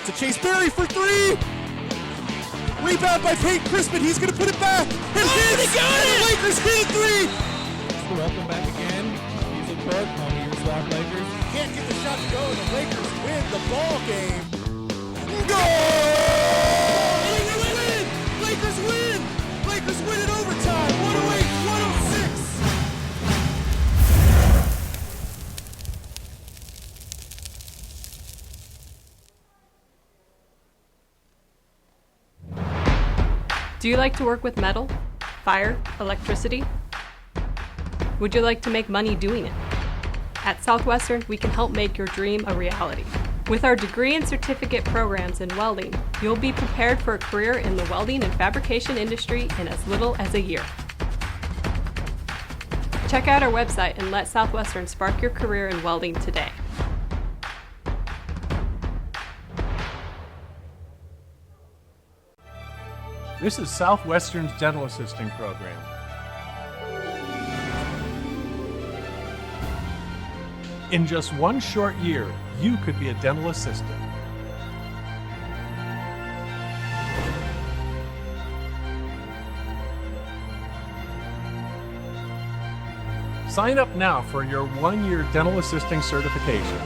Out to Chase Berry for three. Rebound by Peyton Crispin. He's going to put it back. And they got it! The Lakers hit a three. Welcome back again. Music Court, home of your SWOCC Lakers. Can't get the shot to go, and the Lakers win the ball game. Go! Lakers win! Lakers win in overtime. 108-106. Do you like to work with metal, fire, electricity? Would you like to make money doing it? At Southwestern, we can help make your dream a reality. With our degree and certificate programs in welding, you'll be prepared for a career in the welding and fabrication industry in as little as a year. Check out our website and let Southwestern spark your career in welding today. This is Southwestern's Dental Assisting Program. In just one short year, you could be a dental assistant. Sign up now for your one-year dental assisting certification.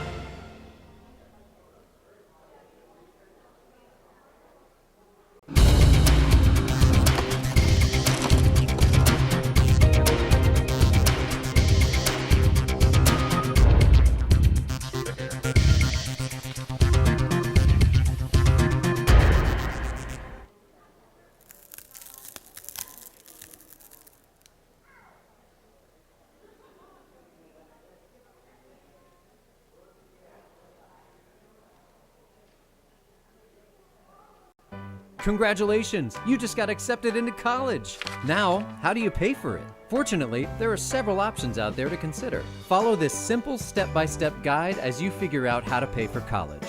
Congratulations, you just got accepted into college. Now, how do you pay for it? Fortunately, there are several options out there to consider. Follow this simple step-by-step guide as you figure out how to pay for college.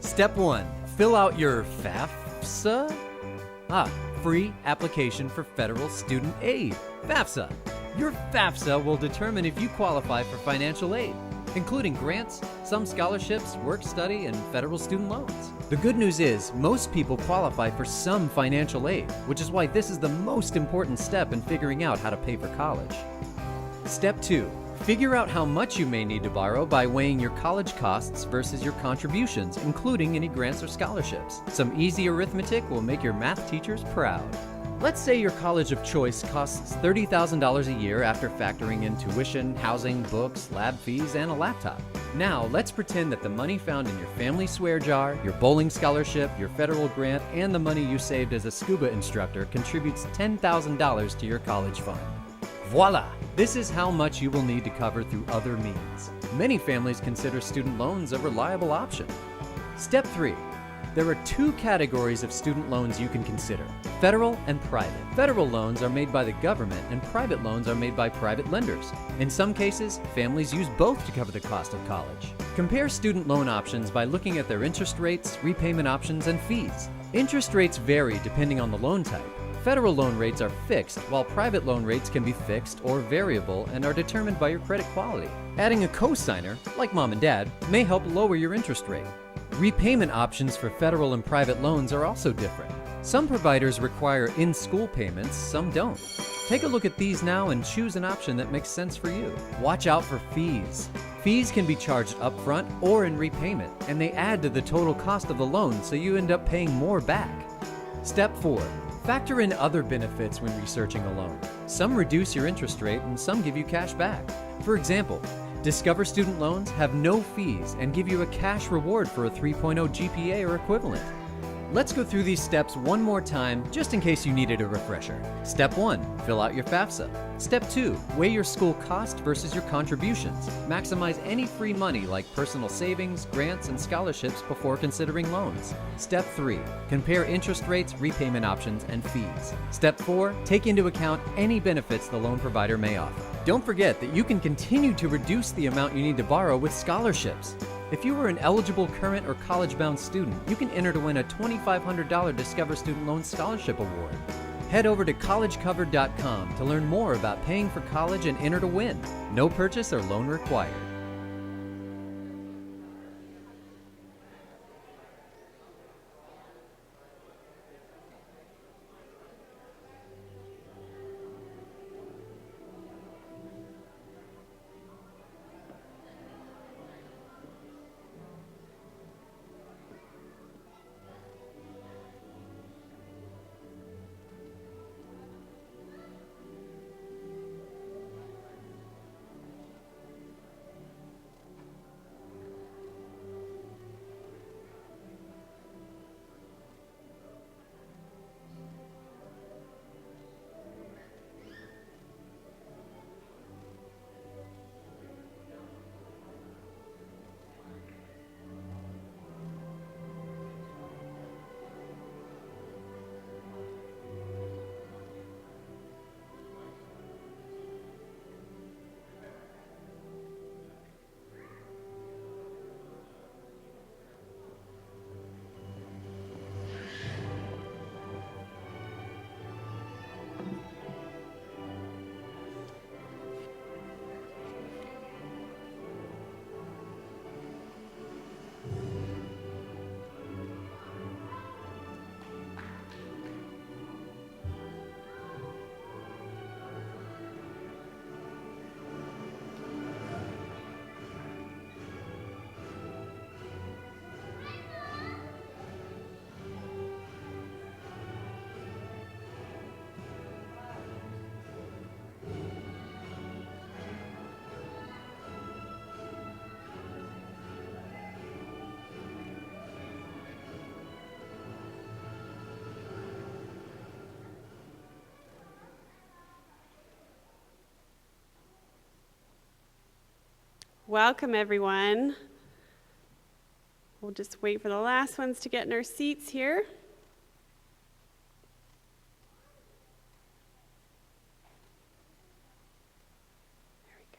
Step 1, fill out your FAFSA? Free application for federal student aid, FAFSA. Your FAFSA will determine if you qualify for financial aid, including grants, some scholarships, work study, and federal student loans. The good news is most people qualify for some financial aid, which is why this is the most important step in figuring out how to pay for college. Step 2, figure out how much you may need to borrow by weighing your college costs versus your contributions, including any grants or scholarships. Some easy arithmetic will make your math teachers proud. Let's say your college of choice costs $30,000 a year after factoring in tuition, housing, books, lab fees, and a laptop. Now, let's pretend that the money found in your family swear jar, your bowling scholarship, your federal grant, and the money you saved as a scuba instructor contributes $10,000 to your college fund. Voila! This is how much you will need to cover through other means. Many families consider student loans a reliable option. Step 3. There are two categories of student loans you can consider, federal and private. Federal loans are made by the government and private loans are made by private lenders. In some cases, families use both to cover the cost of college. Compare student loan options by looking at their interest rates, repayment options, and fees. Interest rates vary depending on the loan type. Federal loan rates are fixed, while private loan rates can be fixed or variable and are determined by your credit quality. Adding a co-signer, like mom and dad, may help lower your interest rate. Repayment options for federal and private loans are also different. Some providers require in-school payments, some don't. Take a look at these now and choose an option that makes sense for you. Watch out for fees. Fees can be charged upfront or in repayment, and they add to the total cost of the loan, so you end up paying more back. Step 4. Factor in other benefits when researching a loan. Some reduce your interest rate and some give you cash back. For example, Discover student loans have no fees and give you a cash reward for a 3.0 GPA or equivalent. Let's go through these steps one more time, just in case you needed a refresher. Step 1, fill out your FAFSA. Step 2, weigh your school cost versus your contributions. Maximize any free money like personal savings, grants, and scholarships before considering loans. Step 3, compare interest rates, repayment options, and fees. Step 4, take into account any benefits the loan provider may offer. Don't forget that you can continue to reduce the amount you need to borrow with scholarships. If you are an eligible current or college-bound student, you can enter to win a $2,500 Discover Student Loan Scholarship Award. Head over to collegecovered.com to learn more about paying for college and enter to win. No purchase or loan required. Welcome, everyone. We'll just wait for the last ones to get in our seats here. There we go.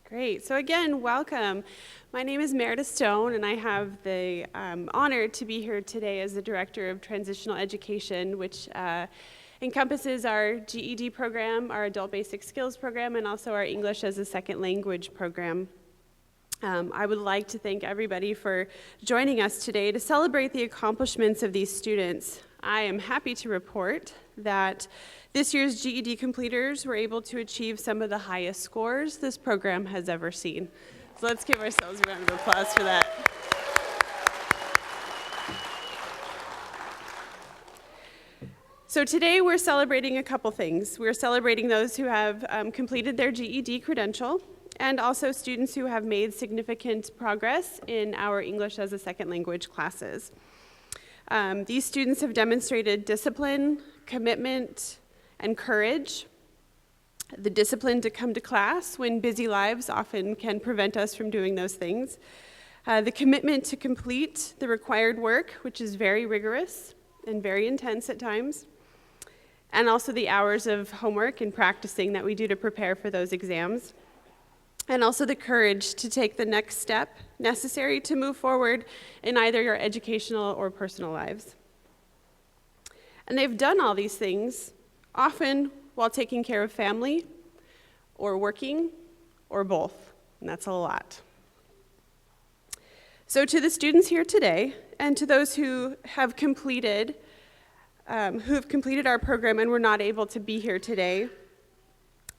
Great. So again, welcome. My name is Meredith Stone, and I have the honor to be here today as the Director of Transitional Education, which encompasses our GED program, our Adult Basic Skills program, and also our English as a Second Language program. I would like to thank everybody for joining us today to celebrate the accomplishments of these students. I am happy to report that this year's GED completers were able to achieve some of the highest scores this program has ever seen. So let's give ourselves a round of applause for that. So today we're celebrating a couple things. We're celebrating those who have completed their GED credential, and also students who have made significant progress in our English as a Second Language classes. These students have demonstrated discipline, commitment, and courage. The discipline to come to class when busy lives often can prevent us from doing those things. The commitment to complete the required work, which is very rigorous and very intense at times. And also the hours of homework and practicing that we do to prepare for those exams. And also the courage to take the next step necessary to move forward in either your educational or personal lives. And they've done all these things, often while taking care of family, or working, or both, and that's a lot. So to the students here today, and to those who have completed our program and were not able to be here today,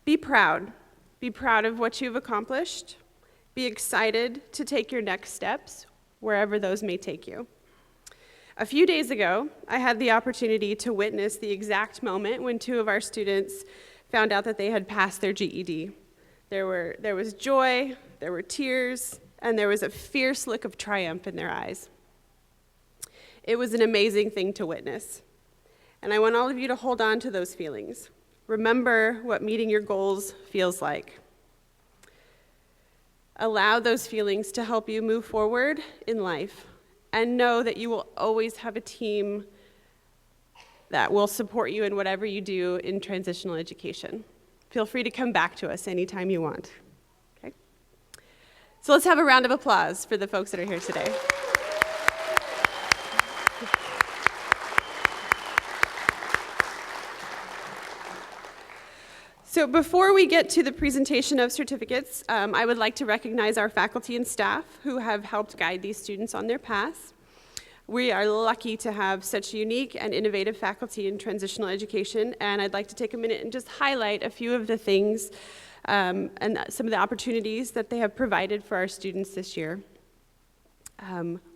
be proud. Be proud of what you've accomplished. Be excited to take your next steps, wherever those may take you. A few days ago, I had the opportunity to witness the exact moment when two of our students found out that they had passed their GED. There was joy, there were tears, and there was a fierce look of triumph in their eyes. It was an amazing thing to witness. And I want all of you to hold on to those feelings. Remember what meeting your goals feels like. Allow those feelings to help you move forward in life, and know that you will always have a team that will support you in whatever you do in transitional education. Feel free to come back to us anytime you want. Okay? So let's have a round of applause for the folks that are here today. So before we get to the presentation of certificates, I would like to recognize our faculty and staff who have helped guide these students on their paths. We are lucky to have such unique and innovative faculty in transitional education, and I'd like to take a minute and just highlight a few of the things and some of the opportunities that they have provided for our students this year.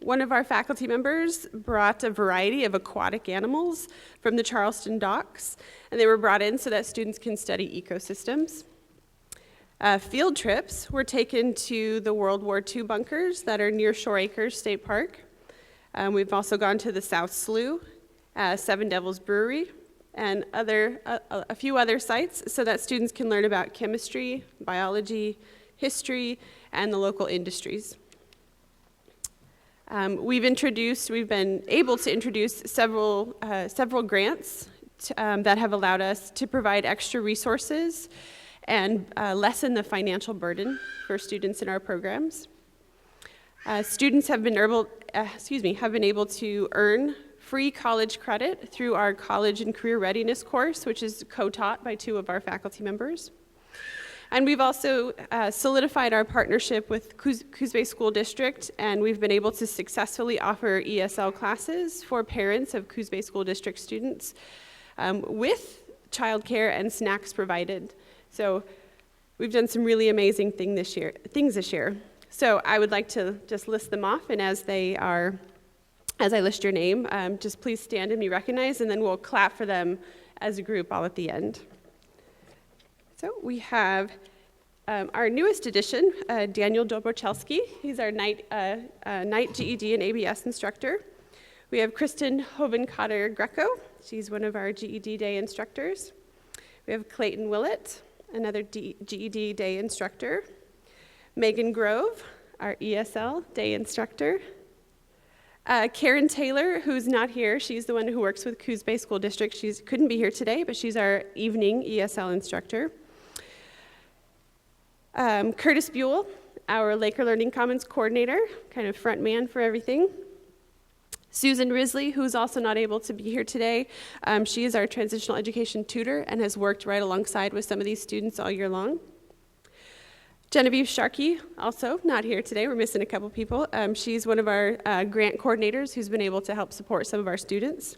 One of our faculty members brought a variety of aquatic animals from the Charleston docks, and they were brought in so that students can study ecosystems. Field trips were taken to the World War II bunkers that are near Shore Acres State Park. We've also gone to the South Slough, Seven Devils Brewery, and a few other sites so that students can learn about chemistry, biology, history, and the local industries. We've been able to introduce several grants that have allowed us to provide extra resources and lessen the financial burden for students in our programs. Students have been able to earn free college credit through our College and Career Readiness course, which is co-taught by two of our faculty members. And we've also solidified our partnership with Coos Bay School District, and we've been able to successfully offer ESL classes for parents of Coos Bay School District students with childcare and snacks provided. So we've done some really amazing things this year. So I would like to just list them off, and as I list your name, just please stand and be recognized, and then we'll clap for them as a group all at the end. So we have our newest addition, Daniel Dobrochelski. He's our night GED and ABS instructor. We have Kristen Hovencotter-Greco. She's one of our GED Day instructors. We have Clayton Willett, another GED Day instructor. Megan Grove, our ESL day instructor. Karen Taylor, who's not here, she's the one who works with Coos Bay School District. She couldn't be here today, but she's our evening ESL instructor. Curtis Buell, our Laker Learning Commons coordinator, kind of front man for everything. Susan Risley, who's also not able to be here today. She is our transitional education tutor and has worked right alongside with some of these students all year long. Genevieve Sharkey, also not here today. We're missing a couple people. She's one of our grant coordinators who's been able to help support some of our students.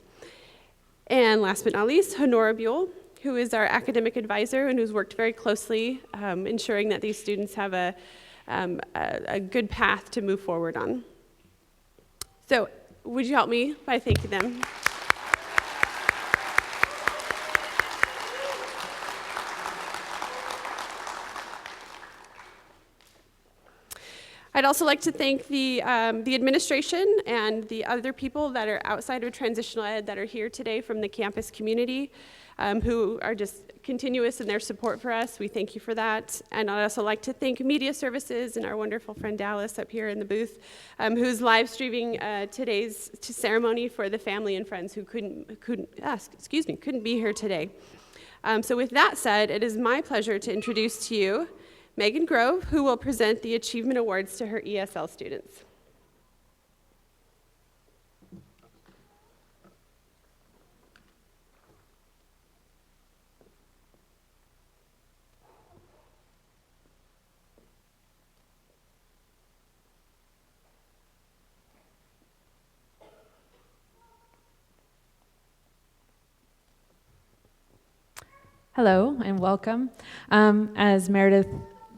And last but not least, Honora Buell, who is our academic advisor and who's worked very closely ensuring that these students have a good path to move forward on. So would you help me by thanking them? I'd also like to thank the administration and the other people that are outside of transitional ed that are here today from the campus community who are just continuous in their support for us. We thank you for that. And I'd also like to thank Media Services and our wonderful friend Dallas up here in the booth who's live streaming today's ceremony for the family and friends who couldn't be here today. So with that said, it is my pleasure to introduce to you Megan Grove, who will present the Achievement Awards to her ESL students. Hello and welcome. As Meredith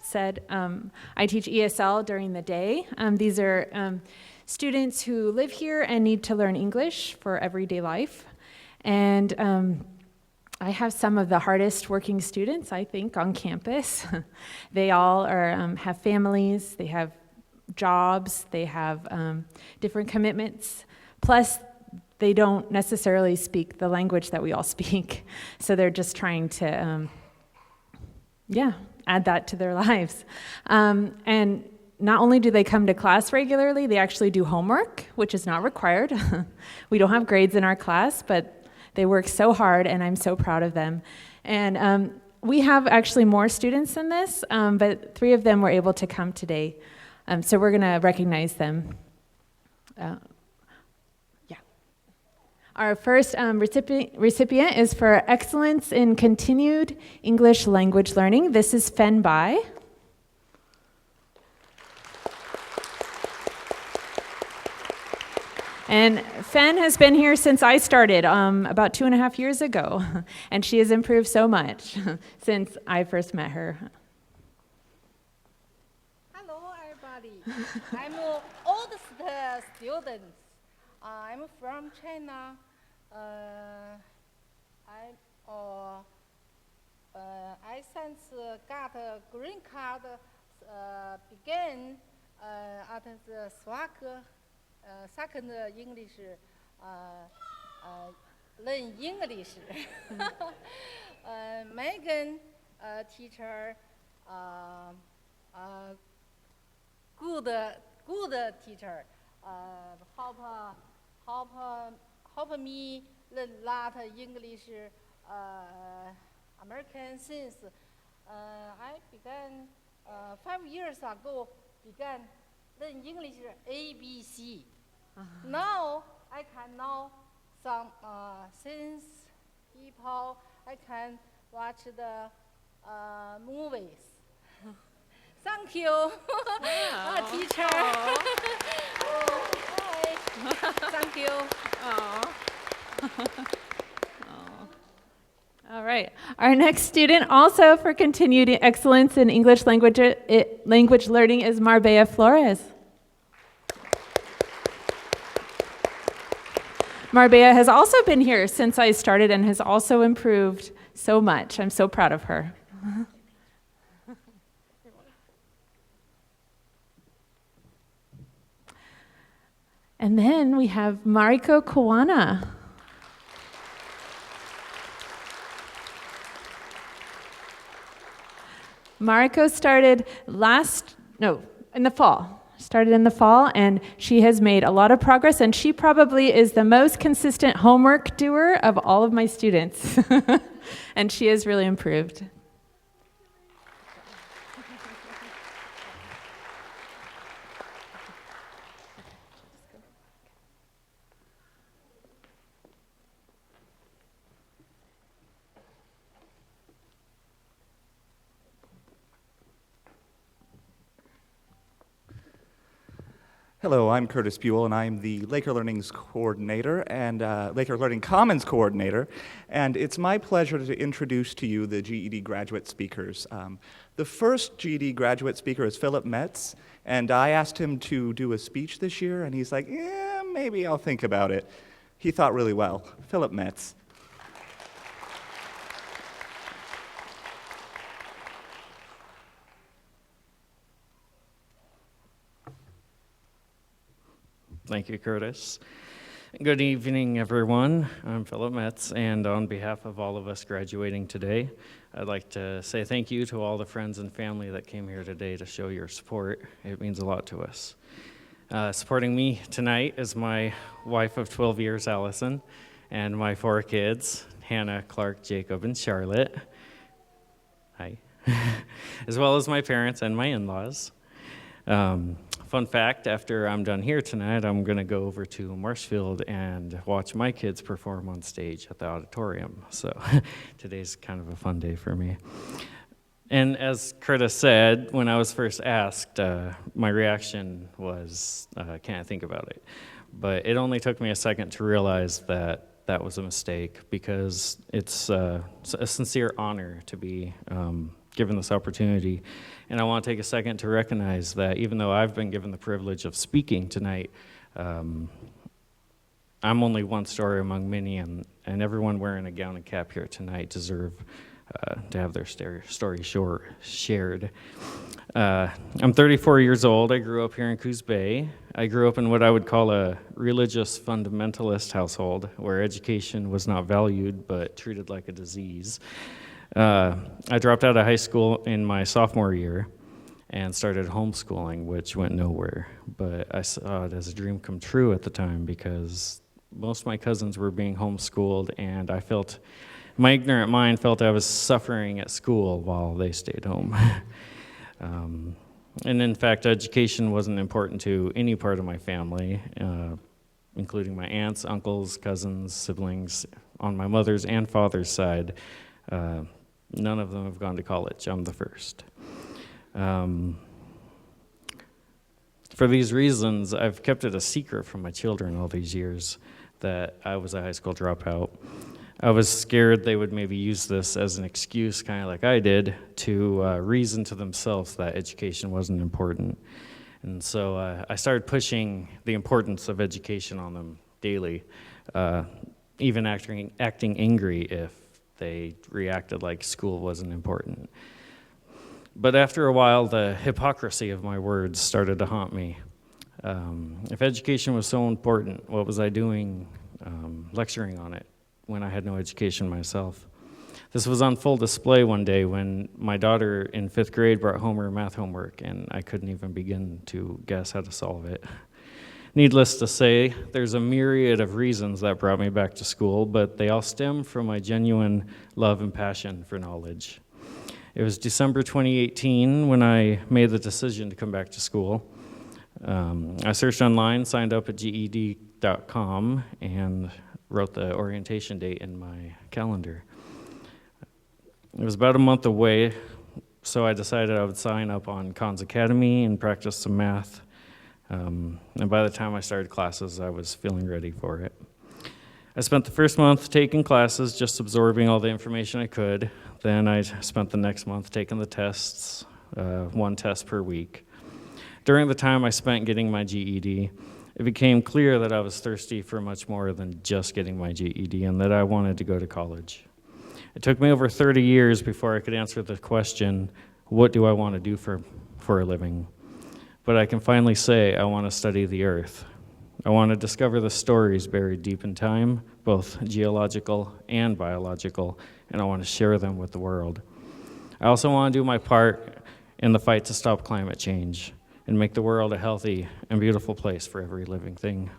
said, I teach ESL during the day. These are students who live here and need to learn English for everyday life. And I have some of the hardest working students, I think, on campus. They all have families, they have jobs, they have different commitments. Plus, they don't necessarily speak the language that we all speak. So they're just trying to, add that to their lives. And not only do they come to class regularly, they actually do homework, which is not required. We don't have grades in our class, but they work so hard, and I'm so proud of them. And we have actually more students than this, but 3 of them were able to come today. So we're going to recognize them. Our first recipient is for Excellence in Continued English Language Learning. This is Fen Bai. And Fen has been here since I started about 2.5 years ago, and she has improved so much since I first met her. Hello, everybody. I'm oldest student. I'm from China. I since got a green card began at the SWOCC second English learn English. Megan teacher good teacher help me learn a lot English American since I began 5 years ago began learn English ABC. Now I can know some since people I can watch the movies. Thank you, teacher. Thank you. All right. Our next student, also for continued excellence in English language learning, is Marbella Flores. Marbella has also been here since I started and has also improved so much. I'm so proud of her. And then we have Mariko Kawana. Mariko started last no, in the fall. Started in the fall, and she has made a lot of progress, and she probably is the most consistent homework doer of all of my students. And she has really improved. Hello, I'm Curtis Buell, and I'm the Laker Learning's coordinator and Laker Learning Commons coordinator. And it's my pleasure to introduce to you the GED graduate speakers. The first GED graduate speaker is Philip Metz, and I asked him to do a speech this year, and he's like, yeah, maybe I'll think about it. He thought really well. Philip Metz. Thank you, Curtis. Good evening, everyone. I'm Philip Metz, and on behalf of all of us graduating today, I'd like to say thank you to all the friends and family that came here today to show your support. It means a lot to us. Supporting me tonight is my wife of 12 years, Allison, and my 4 kids, Hannah, Clark, Jacob, and Charlotte. Hi. As well as my parents and my in-laws. Fun fact, after I'm done here tonight, I'm going to go over to Marshfield and watch my kids perform on stage at the auditorium. So today's kind of a fun day for me. And as Curtis said, when I was first asked, my reaction was, can't think about it. But it only took me a second to realize that that was a mistake, because it's a sincere honor to be given this opportunity. And I want to take a second to recognize that even though I've been given the privilege of speaking tonight, I'm only one story among many, and everyone wearing a gown and cap here tonight deserve to have their story shared. I'm 34 years old. I grew up here in Coos Bay. I grew up in what I would call a religious fundamentalist household, where education was not valued but treated like a disease. I dropped out of high school in my sophomore year and started homeschooling, which went nowhere. But I saw it as a dream come true at the time, because most of my cousins were being homeschooled, and I felt, my ignorant mind felt I was suffering at school while they stayed home. And in fact, education wasn't important to any part of my family, including my aunts, uncles, cousins, siblings on my mother's and father's side. None of them have gone to college. I'm the first. For these reasons, I've kept it a secret from my children all these years that I was a high school dropout. I was scared they would maybe use this as an excuse, kind of like I did, to reason to themselves that education wasn't important. And so I started pushing the importance of education on them daily, even acting angry if they reacted like school wasn't important. But after a while, the hypocrisy of my words started to haunt me. If education was so important, what was I doing lecturing on it when I had no education myself? This was on full display one day when my daughter in 5th grade brought home her math homework, and I couldn't even begin to guess how to solve it. Needless to say, there's a myriad of reasons that brought me back to school, but they all stem from my genuine love and passion for knowledge. It was December 2018 when I made the decision to come back to school. I searched online, signed up at GED.com, and wrote the orientation date in my calendar. It was about a month away, so I decided I would sign up on Khan's Academy and practice some math. And by the time I started classes, I was feeling ready for it. I spent the first month taking classes, just absorbing all the information I could. Then I spent the next month taking the tests, 1 test per week. During the time I spent getting my GED, it became clear that I was thirsty for much more than just getting my GED, and that I wanted to go to college. It took me over 30 years before I could answer the question, what do I want to do for a living? But I can finally say I want to study the earth. I want to discover the stories buried deep in time, both geological and biological, and I want to share them with the world. I also want to do my part in the fight to stop climate change and make the world a healthy and beautiful place for every living thing.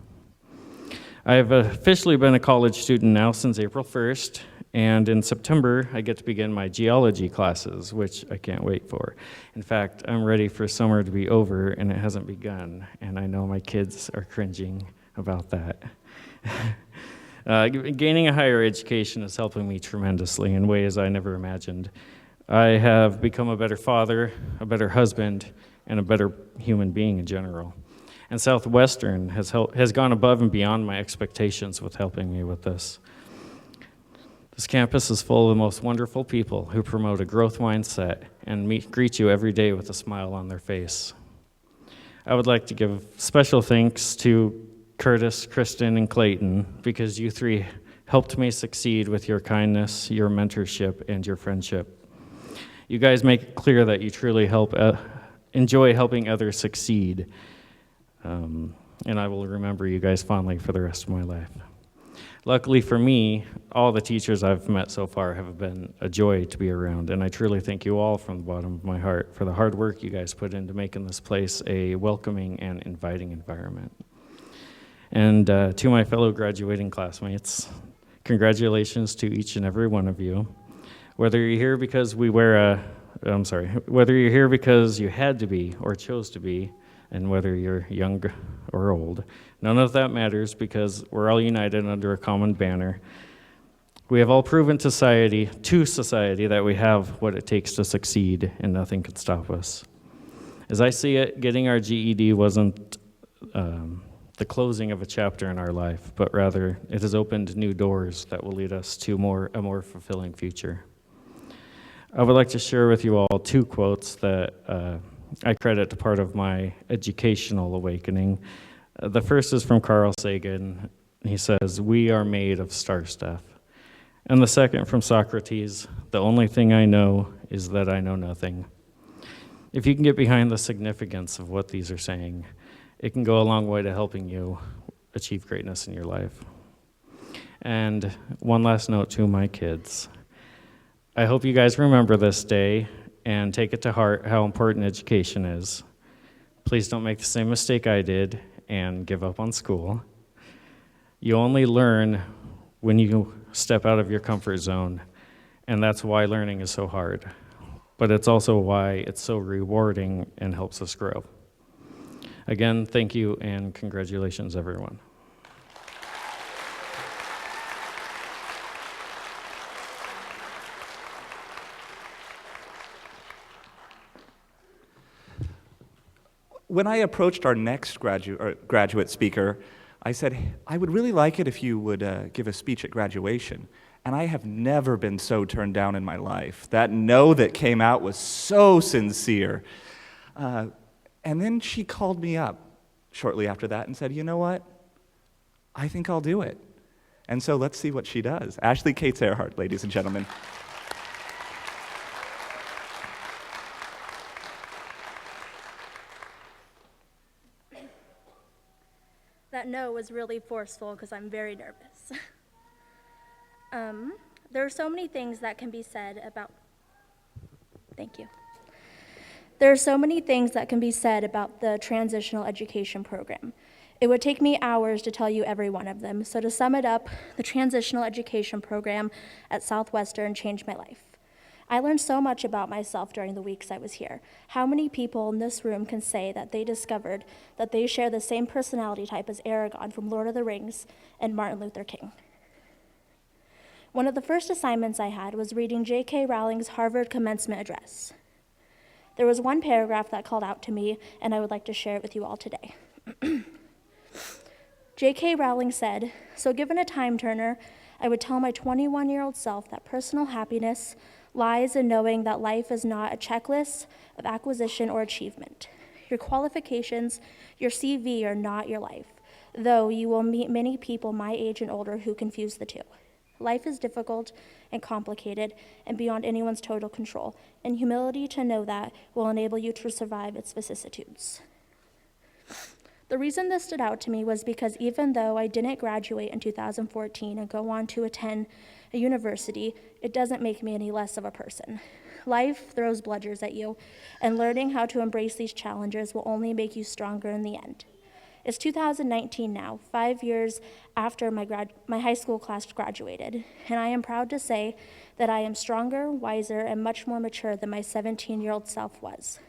I have officially been a college student now since April 1st, and in September, I get to begin my geology classes, which I can't wait for. In fact, I'm ready for summer to be over, and it hasn't begun, and I know my kids are cringing about that. Gaining a higher education is helping me tremendously in ways I never imagined. I have become a better father, a better husband, and a better human being in general. And Southwestern has gone above and beyond my expectations with helping me with this. This campus is full of the most wonderful people who promote a growth mindset and greet you every day with a smile on their face. I would like to give special thanks to Curtis, Kristen, and Clayton, because you three helped me succeed with your kindness, your mentorship, and your friendship. You guys make it clear that you truly enjoy helping others succeed, and I will remember you guys fondly for the rest of my life. Luckily for me, all the teachers I've met so far have been a joy to be around, and I truly thank you all from the bottom of my heart for the hard work you guys put into making this place a welcoming and inviting environment. And to my fellow graduating classmates, congratulations to each and every one of you. Whether you're here because whether you're here because you had to be or chose to be, and whether you're young or old, none of that matters because we're all united under a common banner. We have all proven to society that we have what it takes to succeed, and nothing can stop us. As I see it, getting our GED wasn't the closing of a chapter in our life, but rather it has opened new doors that will lead us to a more fulfilling future. I would like to share with you all two quotes that I credit to part of my educational awakening. The first is from Carl Sagan. He says, "We are made of star stuff." And the second from Socrates, "The only thing I know is that I know nothing." If you can get behind the significance of what these are saying, it can go a long way to helping you achieve greatness in your life. And one last note to my kids. I hope you guys remember this day and take it to heart how important education is. Please don't make the same mistake I did and give up on school. You only learn when you step out of your comfort zone, and that's why learning is so hard. But it's also why it's so rewarding and helps us grow. Again, thank you and congratulations, everyone. When I approached our next graduate speaker, I said, I would really like it if you would give a speech at graduation. And I have never been so turned down in my life. That no that came out was so sincere. And then she called me up shortly after that and said, you know what? I think I'll do it. And so let's see what she does. Ashley Cates Earhart, ladies and gentlemen. That no was really forceful because I'm very nervous. There are so many things that can be said about, thank you. There are so many things that can be said about the transitional education program. It would take me hours to tell you every one of them. So to sum it up, the transitional education program at Southwestern changed my life. I learned so much about myself during the weeks I was here. How many people in this room can say that they discovered that they share the same personality type as Aragorn from Lord of the Rings and Martin Luther King? One of the first assignments I had was reading J.K. Rowling's Harvard commencement address. There was one paragraph that called out to me, and I would like to share it with you all today. J.K. Rowling said, "So given a time turner, I would tell my 21-year-old self that personal happiness lies in knowing that life is not a checklist of acquisition or achievement. Your qualifications, your CV are not your life, though you will meet many people my age and older who confuse the two. Life is difficult and complicated and beyond anyone's total control, and humility to know that will enable you to survive its vicissitudes." The reason this stood out to me was because even though I didn't graduate in 2014 and go on to attend a university, it doesn't make me any less of a person. Life throws bludgers at you, and learning how to embrace these challenges will only make you stronger in the end. It's 2019 now, 5 years after my high school class graduated, and I am proud to say that I am stronger, wiser, and much more mature than my 17-year-old self was.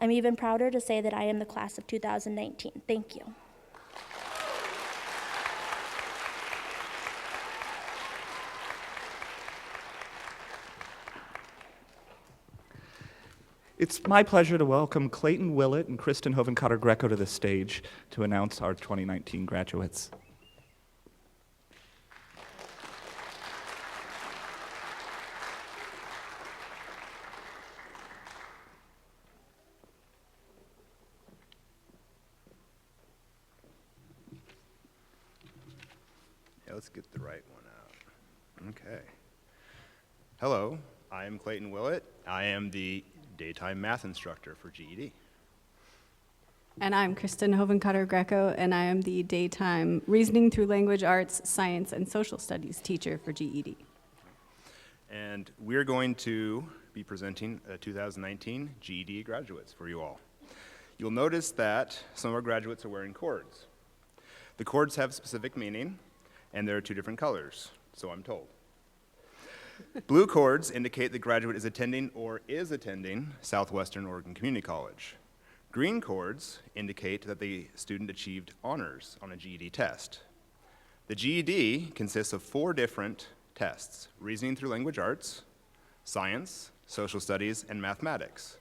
I'm even prouder to say that I am the class of 2019. Thank you. It's my pleasure to welcome Clayton Willett and Kristen Hovencotter-Greco to the stage to announce our 2019 graduates. Yeah, let's get the right one out. Okay. Hello, I am Clayton Willett. I am the daytime math instructor for GED. And I'm Kristen Hovencotter-Greco, and I am the daytime Reasoning Through Language Arts, Science, and Social Studies teacher for GED. And we're going to be presenting 2019 GED graduates for you all. You'll notice that some of our graduates are wearing cords. The cords have specific meaning, and there are 2 different colors, so I'm told. Blue cords indicate the graduate is attending Southwestern Oregon Community College. Green cords indicate that the student achieved honors on a GED test. The GED consists of 4 different tests: Reasoning Through Language Arts, Science, Social Studies, and Mathematics.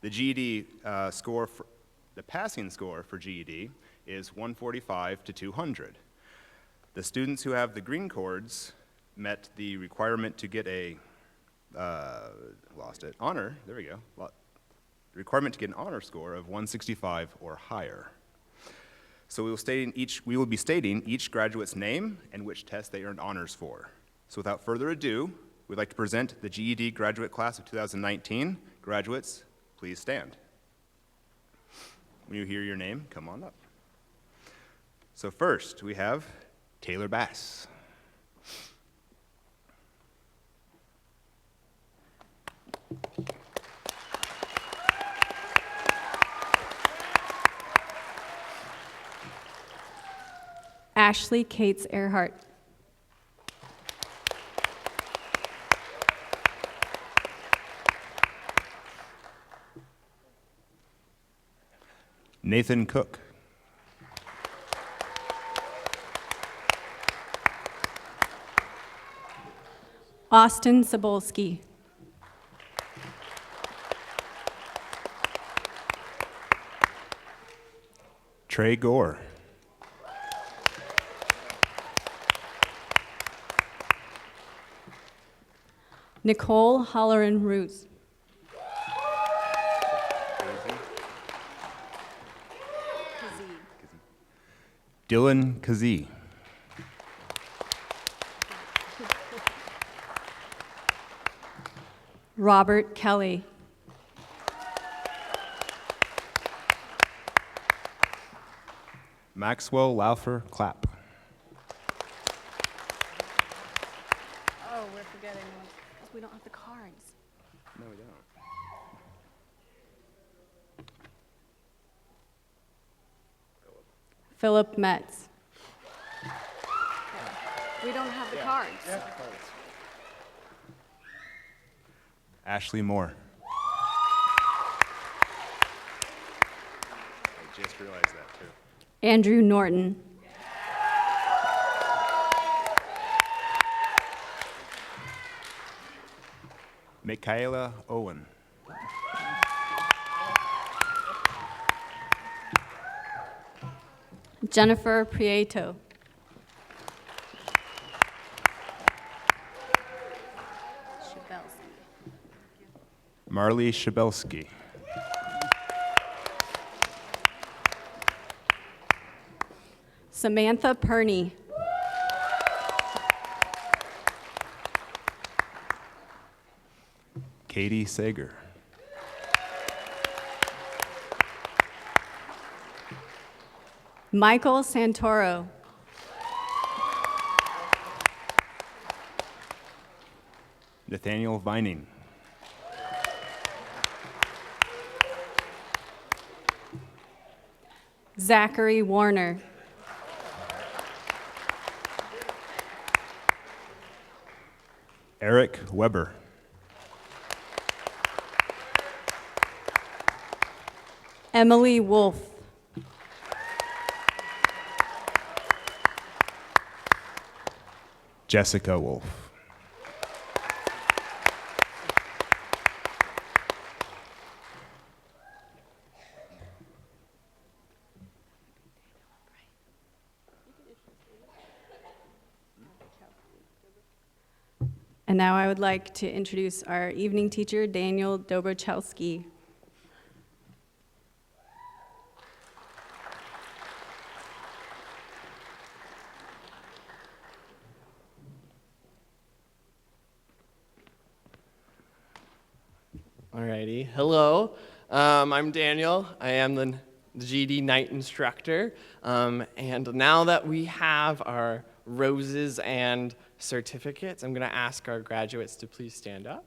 The GED the passing score for GED is 145 to 200. The students who have the green cords met the requirement to get a, honor, there we go. The requirement to get an honor score of 165 or higher. So we will be stating each graduate's name and which test they earned honors for. So without further ado, we'd like to present the GED graduate class of 2019. Graduates, please stand. When you hear your name, come on up. So first, we have Taylor Bass. Ashley Cates Earhart. Nathan Cook. Austin Sobolski. Trey Gore. Nicole Holleran Roos. Dylan Kazee. Robert Kelly. Maxwell Laufer Clapp. Oh, we're forgetting one. We don't have the cards. No, we don't. Philip Metz. We don't have the cards. Yeah. Ashley Moore. I just realized that too. Andrew Norton. Michaela Owen. Jennifer Prieto. Marley Shabelsky. Samantha Perney. Katie Sager. Michael Santoro. Nathaniel Vining. Zachary Warner. Eric Weber. Emily Wolf. Jessica Wolf. And now I would like to introduce our evening teacher, Daniel Dobrochelski. Alrighty, hello, I'm Daniel. I am the GED night instructor, and now that we have our roses and certificates, I'm going to ask our graduates to please stand up.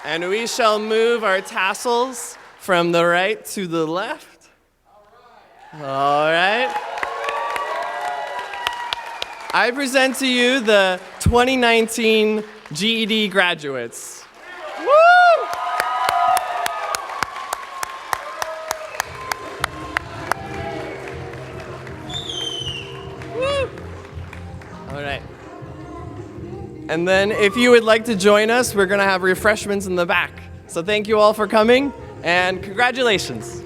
And we shall move our tassels from the right to the left. All right. I present to you the 2019 GED Graduates. Woo! Woo! All right. And then if you would like to join us, we're going to have refreshments in the back. So thank you all for coming, and congratulations.